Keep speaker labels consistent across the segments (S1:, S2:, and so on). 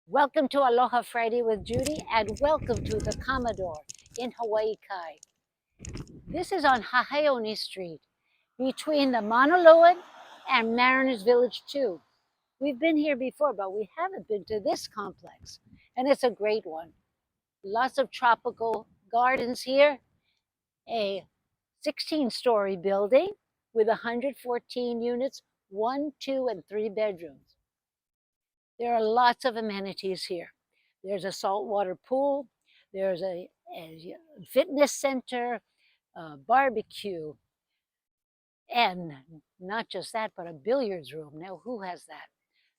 S1: Welcome to Aloha Friday with Judy, and welcome to the Commodore in Hawaii Kai. This is on Hahaione Street, between the Mauna Luan and Mariners Village 2. We've been here before, but we haven't been to this complex, and it's a great one. Lots of tropical gardens here, a 16-story building with 114 units, 1, 2, and 3 bedrooms. There are lots of amenities here. There's a saltwater pool, there's a fitness center, a barbecue, and not just that, but a billiards room. Now, who has that?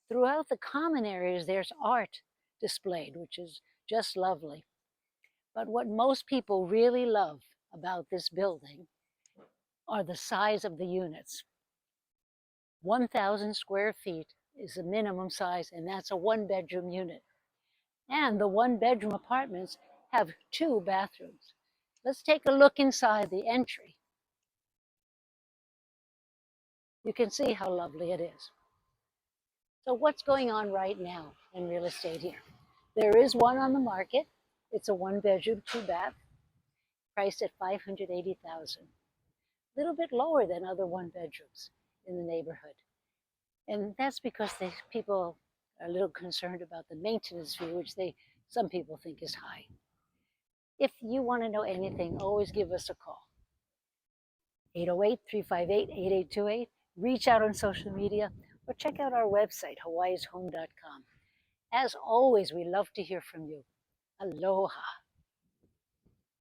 S1: Throughout the common areas, there's art displayed, which is just lovely. But what most people really love about this building are the size of the units. 1,000 square feet is the minimum size, and that's a one-bedroom unit. And the one-bedroom apartments have 2 bathrooms. Let's take a look inside the entry. You can see how lovely it is. So what's going on right now in real estate here? There is one on the market. It's a 1-bedroom, 2-bath, priced at $580,000. A little bit lower than other 1-bedrooms in the neighborhood. And that's because people are a little concerned about the maintenance fee, which some people think is high. If you want to know anything, always give us a call. 808-358-8828. Reach out on social media or check out our website, hawaiishome.com. As always, we love to hear from you. Aloha.